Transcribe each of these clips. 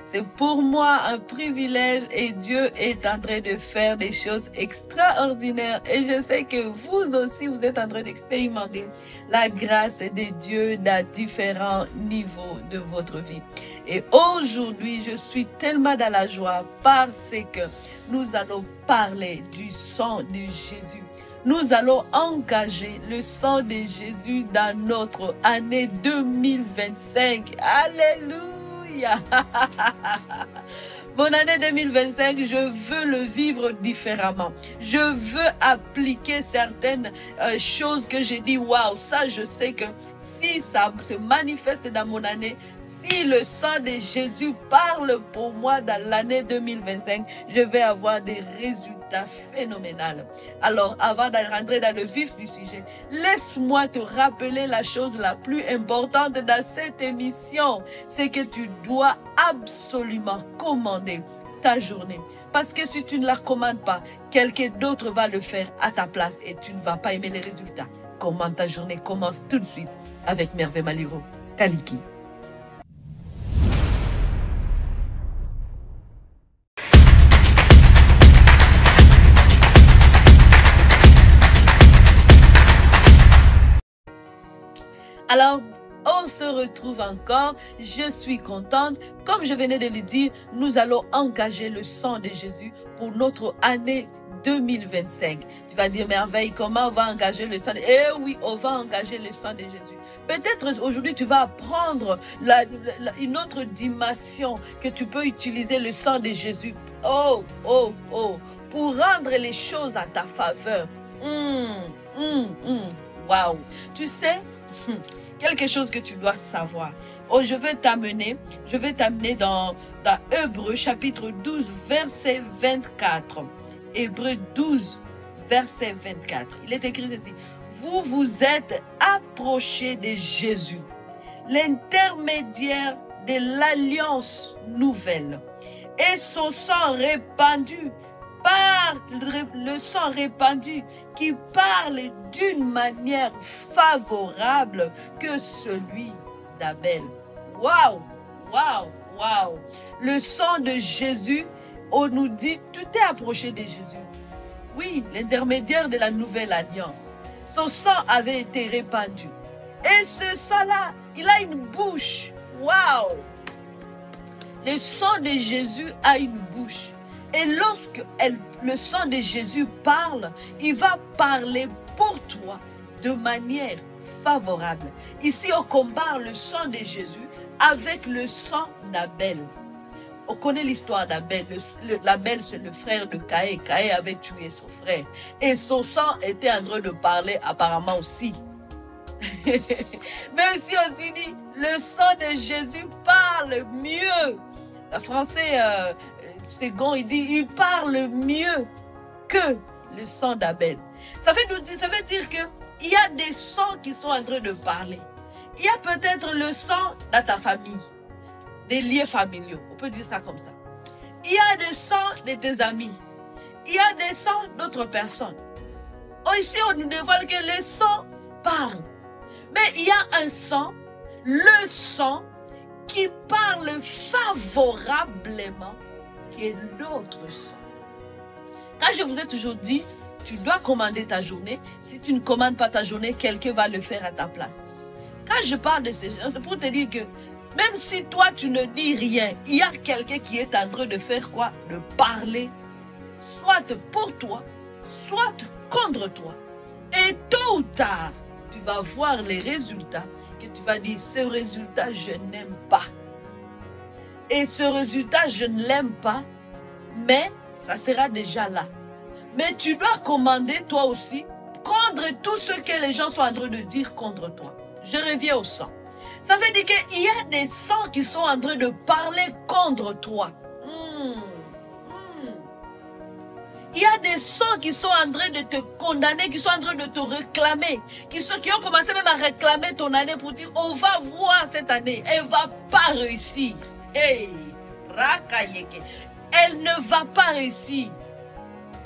C'est pour moi un privilège et Dieu est en train de faire des choses extraordinaires. Et je sais que vous aussi, vous êtes en train d'expérimenter la grâce de Dieu à différents niveaux de votre vie. Et aujourd'hui, je suis tellement dans la joie parce que nous allons parler du sang de Jésus. Nous allons engager le sang de Jésus dans notre année 2025. Alléluia! Mon année 2025, je veux le vivre différemment. Je veux appliquer certaines choses que j'ai dit, waouh, ça je sais que si ça se manifeste dans mon année, si le sang de Jésus parle pour moi dans l'année 2025, je vais avoir des résultats phénoménaux. Alors, avant de rentrer dans le vif du sujet, laisse-moi te rappeler la chose la plus importante dans cette émission. C'est que tu dois absolument commander ta journée. Parce que si tu ne la commandes pas, quelqu'un d'autre va le faire à ta place et tu ne vas pas aimer les résultats. Commande ta journée, commence tout de suite avec Merveille Maliro, Taliki. Alors, on se retrouve encore. Je suis contente. Comme je venais de le dire, nous allons engager le sang de Jésus pour notre année 2025. Tu vas dire, Merveille, comment on va engager le sang de... Eh oui, on va engager le sang de Jésus. Peut-être aujourd'hui, tu vas apprendre une autre dimension que tu peux utiliser le sang de Jésus. Oh, oh, oh. Pour rendre les choses à ta faveur. Wow. Tu sais... quelque chose que tu dois savoir. Oh, je vais t'amener dans Hébreux chapitre 12, verset 24. Hébreux 12, verset 24. Il est écrit ici. Vous vous êtes approchés de Jésus, l'intermédiaire de l'alliance nouvelle, et son sang répandu par le sang répandu qui parle d'une manière favorable que celui d'Abel. Waouh, waouh, waouh. Le sang de Jésus, on nous dit, tu t'es approché de Jésus. Oui, l'intermédiaire de la nouvelle alliance. Son sang avait été répandu. Et ce sang-là, il a une bouche. Waouh. Le sang de Jésus a une bouche. Et lorsque le sang de Jésus parle, il va parler pour toi de manière favorable. Ici, on compare le sang de Jésus avec le sang d'Abel. On connaît l'histoire d'Abel. Abel, c'est le frère de Caïn. Caïn avait tué son frère. Et son sang était en train de parler apparemment aussi. Mais ici, on dit, le sang de Jésus parle mieux. Le français... Second, il dit, il parle mieux que le sang d'Abel. Ça veut dire qu'il y a des sangs qui sont en train de parler. Il y a peut-être le sang dans ta famille, des liens familiaux, on peut dire ça comme ça. Il y a des sangs de tes amis. Il y a des sangs d'autres personnes. Ici, on nous dévoile que le sang parle. Mais il y a un sang, le sang, qui parle favorablement qui est l'autre sang. Quand je vous ai toujours dit, tu dois commander ta journée. Si tu ne commandes pas ta journée, quelqu'un va le faire à ta place. Quand je parle de ces gens, c'est pour te dire que même si toi tu ne dis rien, il y a quelqu'un qui est en train de faire quoi? De parler, soit pour toi, soit contre toi. Et tôt ou tard, tu vas voir les résultats que tu vas dire, ce résultat, je n'aime pas. Et ce résultat, je ne l'aime pas, mais ça sera déjà là. Mais tu dois commander toi aussi contre tout ce que les gens sont en train de dire contre toi. Je reviens au sang. Ça veut dire qu'il y a des sangs qui sont en train de parler contre toi. Il y a des sangs qui sont en train de te condamner, qui sont en train de te réclamer, qui ont commencé même à réclamer ton année pour dire, on va voir cette année, elle ne va pas réussir. Hey, Rakayeke, elle ne va pas réussir.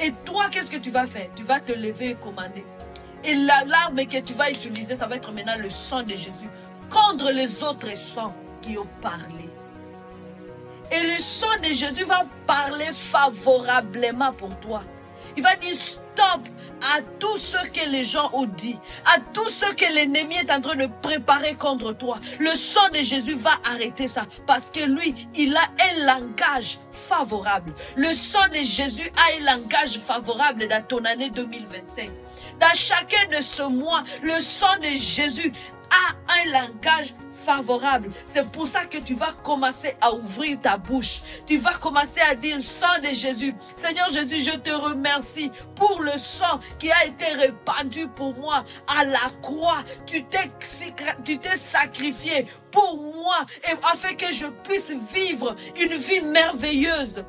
Et toi, qu'est-ce que tu vas faire? Tu vas te lever et commander. Et l'arme que tu vas utiliser, ça va être maintenant le sang de Jésus contre les autres sangs qui ont parlé. Et le sang de Jésus va parler favorablement pour toi. Il va dire stop à tout ce que les gens ont dit, à tout ce que l'ennemi est en train de préparer contre toi. Le sang de Jésus va arrêter ça parce que lui, il a un langage favorable. Le sang de Jésus a un langage favorable dans ton année 2025. Dans chacun de ce mois, le sang de Jésus a un langage favorable. C'est pour ça que tu vas commencer à ouvrir ta bouche. Tu vas commencer à dire, sang de Jésus, Seigneur Jésus, je te remercie pour le sang qui a été répandu pour moi à la croix. Tu t'es sacrifié pour moi et afin que je puisse vivre une vie merveilleuse.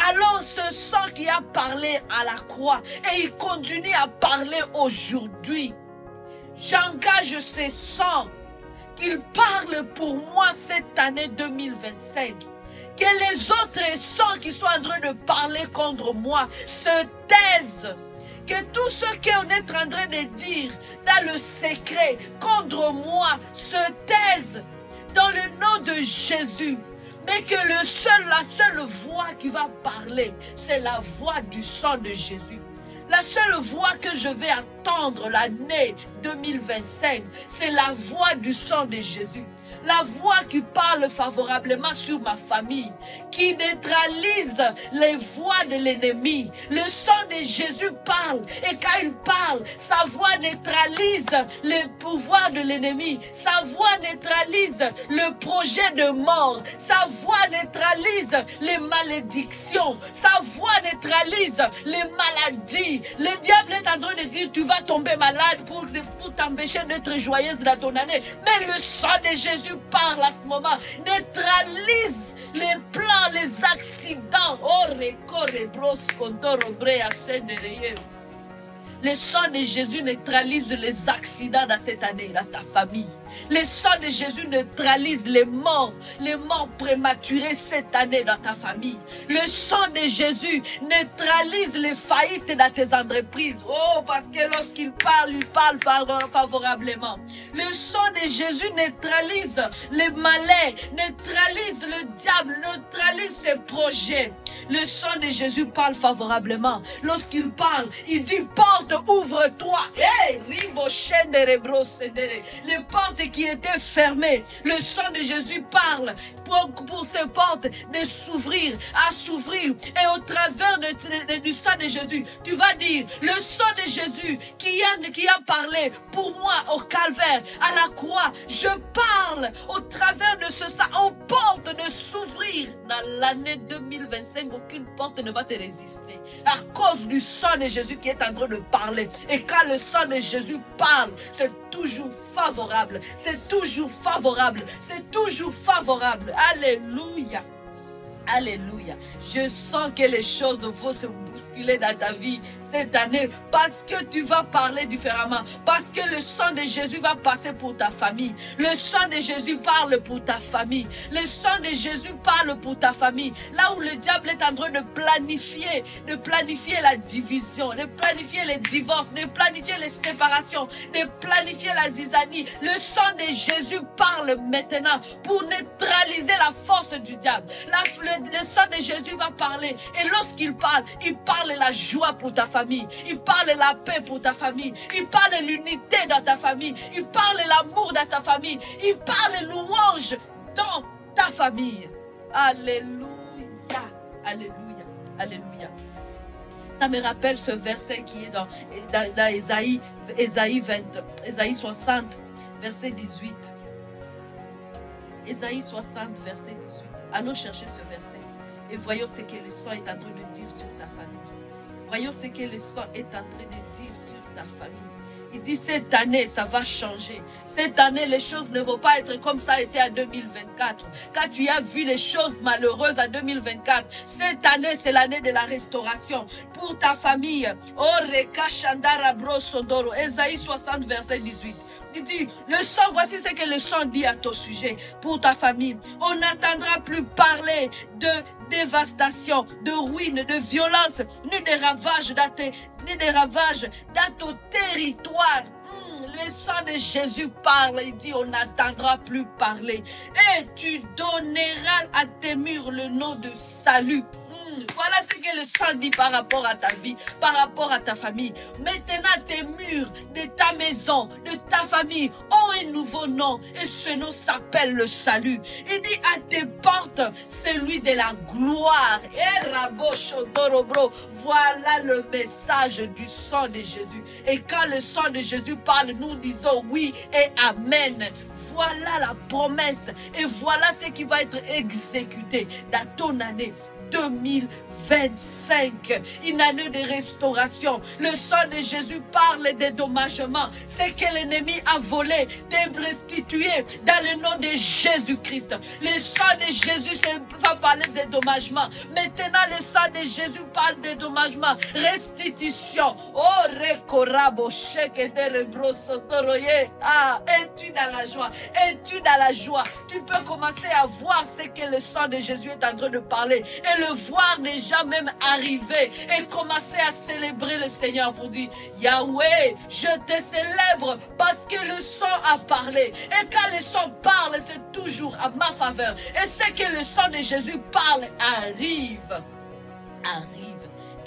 Alors ce sang qui a parlé à la croix et il continue à parler aujourd'hui, j'engage ce sang qu'il parle pour moi cette année 2025. Que les autres sangs qui sont en train de parler contre moi se taisent. Que tout ce qu'on est en train de dire dans le secret contre moi se taise dans le nom de Jésus. Mais que la seule voix qui va parler, c'est la voix du sang de Jésus. La seule voix que je vais entendre l'année 2025, c'est la voix du sang de Jésus. La voix qui parle favorablement sur ma famille, qui neutralise les voix de l'ennemi. Le sang de Jésus parle et quand il parle, sa voix neutralise les pouvoirs de l'ennemi. Sa voix neutralise le projet de mort. Sa voix neutralise les malédictions. Sa voix neutralise les maladies. Le diable est en train de dire tu vas tomber malade pour t'empêcher d'être joyeuse dans ton année. Mais le sang de Jésus parle à ce moment, neutralise les plans, les accidents. Le sang de Jésus neutralise les accidents dans cette année, dans ta famille. Le sang de Jésus neutralise les morts prématurées cette année dans ta famille. Le sang de Jésus neutralise les faillites dans tes entreprises. Oh, parce que lorsqu'il parle, il parle favorablement. Le sang de Jésus neutralise les malais, neutralise le diable, neutralise ses projets. Le sang de Jésus parle favorablement. Lorsqu'il parle, il dit porte, ouvre-toi. Hey, les portes qui étaient fermées, le sang de Jésus parle pour ces portes de s'ouvrir, à s'ouvrir. Et au travers du sang de Jésus, tu vas dire le sang de Jésus qui a parlé pour moi au calvaire, à la croix. Je parle au travers de ce sang aux portes de s'ouvrir. Dans l'année 2025, aucune porte ne va te résister à cause du sang de Jésus qui est en train de parler. Et quand le sang de Jésus parle, c'est toujours favorable. C'est toujours favorable. C'est toujours favorable. Alléluia. Alléluia. Je sens que les choses vont se bousculer dans ta vie cette année parce que tu vas parler différemment. Parce que le sang de Jésus va passer pour ta famille. Le sang de Jésus parle pour ta famille. Le sang de Jésus parle pour ta famille. Là où le diable est en train de planifier la division, de planifier les divorces, de planifier les séparations, de planifier la zizanie. Le sang de Jésus parle maintenant pour neutraliser la force du diable. Le sang de Jésus va parler. Et lorsqu'il parle, il parle la joie pour ta famille. Il parle la paix pour ta famille. Il parle l'unité dans ta famille. Il parle l'amour dans ta famille. Il parle louange dans ta famille. Alléluia. Alléluia. Alléluia. Ça me rappelle ce verset qui est dans Ésaïe 60, verset 18. Ésaïe 60, verset 18. Allons chercher ce verset et voyons ce que le sang est en train de dire sur ta famille. Voyons ce que le sang est en train de dire sur ta famille. Il dit cette année, ça va changer. Cette année, les choses ne vont pas être comme ça a été en 2024. Quand tu as vu les choses malheureuses en 2024, cette année, c'est l'année de la restauration. Pour ta famille, Ésaïe 60, verset 18. Il dit, le sang, voici ce que le sang dit à ton sujet, pour ta famille. On n'entendra plus parler de dévastation, de ruine, de violence, ni de ravages dans ton territoire. Le sang de Jésus parle. Il dit, on n'attendra plus parler. Et tu donneras à tes murs le nom de salut. Voilà ce que le sang dit par rapport à ta vie, par rapport à ta famille. Maintenant, tes murs de ta maison, de ta famille ont un nouveau nom. Et ce nom s'appelle le salut. Il dit à tes portes, celui de la gloire. Et voilà le message du sang de Jésus. Et quand le sang de Jésus parle, nous disons oui et amen. Voilà la promesse. Et voilà ce qui va être exécuté dans ton année 2025, une année de restauration. Le sang de Jésus parle de dédommagement. Ce que l'ennemi a volé, t'est restitué dans le nom de Jésus-Christ. Le sang de Jésus va parler de dédommagement. Maintenant, le sang de Jésus parle de dédommagement. Restitution. Oh, rekorabo sheke de rebrosotoroye. Ah, es-tu dans la joie? Es-tu dans la joie? Tu peux commencer à voir ce que le sang de Jésus est en train de parler. Et le voir déjà même arriver et commencer à célébrer le Seigneur pour dire Yahweh, je te célèbre parce que le sang a parlé. Et quand le sang parle, c'est toujours à ma faveur. Et c'est que le sang de Jésus parle, arrive.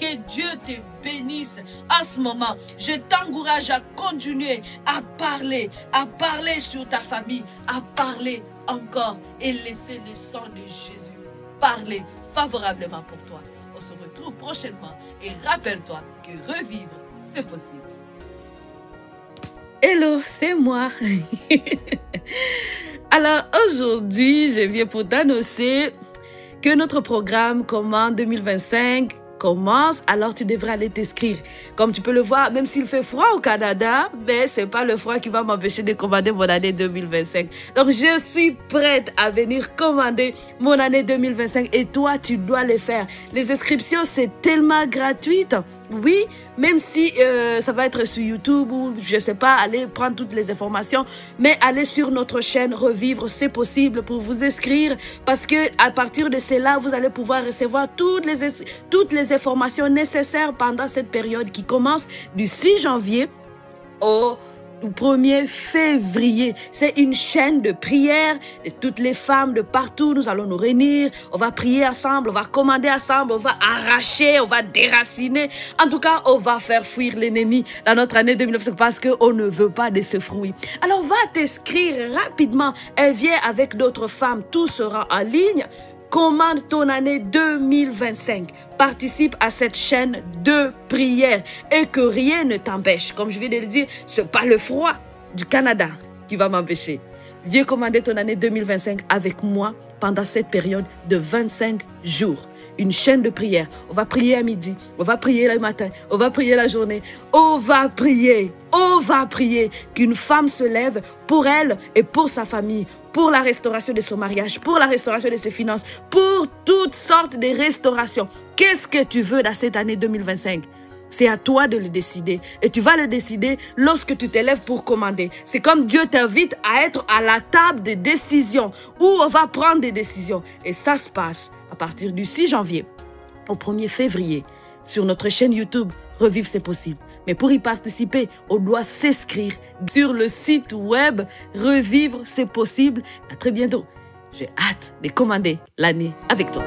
Que Dieu te bénisse en ce moment. Je t'encourage à continuer à parler sur ta famille, à parler encore et laisser le sang de Jésus parler favorablement pour toi. On se retrouve prochainement et rappelle-toi que revivre, c'est possible. Hello, c'est moi. Alors aujourd'hui, je viens pour t'annoncer que notre programme Commande 2025 commence, alors tu devrais aller t'inscrire. Comme tu peux le voir, même s'il fait froid au Canada, mais c'est pas le froid qui va m'empêcher de commander mon année 2025. Donc, je suis prête à venir commander mon année 2025 et toi, tu dois le faire. Les inscriptions, c'est tellement gratuite. Oui, même si ça va être sur YouTube ou je sais pas, allez prendre toutes les informations, mais allez sur notre chaîne Revivre, c'est possible pour vous inscrire parce que à partir de cela, vous allez pouvoir recevoir toutes les informations nécessaires pendant cette période qui commence du 6 janvier au 1er février. C'est une chaîne de prière de toutes les femmes de partout. Nous allons nous réunir, on va prier ensemble, on va commander ensemble, on va arracher, on va déraciner. En tout cas, on va faire fuir l'ennemi dans notre année 2025 parce qu'on ne veut pas de ce fruit. Alors, va t'inscrire rapidement et viens avec d'autres femmes. Tout sera en ligne. Commande ton année 2025. Participe à cette chaîne de prière et que rien ne t'empêche. Comme je viens de le dire, ce n'est pas le froid du Canada qui va m'empêcher. Viens commander ton année 2025 avec moi pendant cette période de 25 jours. Une chaîne de prière. On va prier à midi, on va prier le matin, on va prier la journée. On va prier qu'une femme se lève pour elle et pour sa famille, pour la restauration de son mariage, pour la restauration de ses finances, pour toutes sortes de restaurations. Qu'est-ce que tu veux dans cette année 2025? C'est à toi de le décider. Et tu vas le décider lorsque tu t'élèves pour commander. C'est comme Dieu t'invite à être à la table des décisions où on va prendre des décisions. Et ça se passe à partir du 6 janvier au 1er février sur notre chaîne YouTube Revivre, c'est possible. Mais pour y participer, on doit s'inscrire sur le site web Revivre, c'est possible. À très bientôt. J'ai hâte de commander l'année avec toi.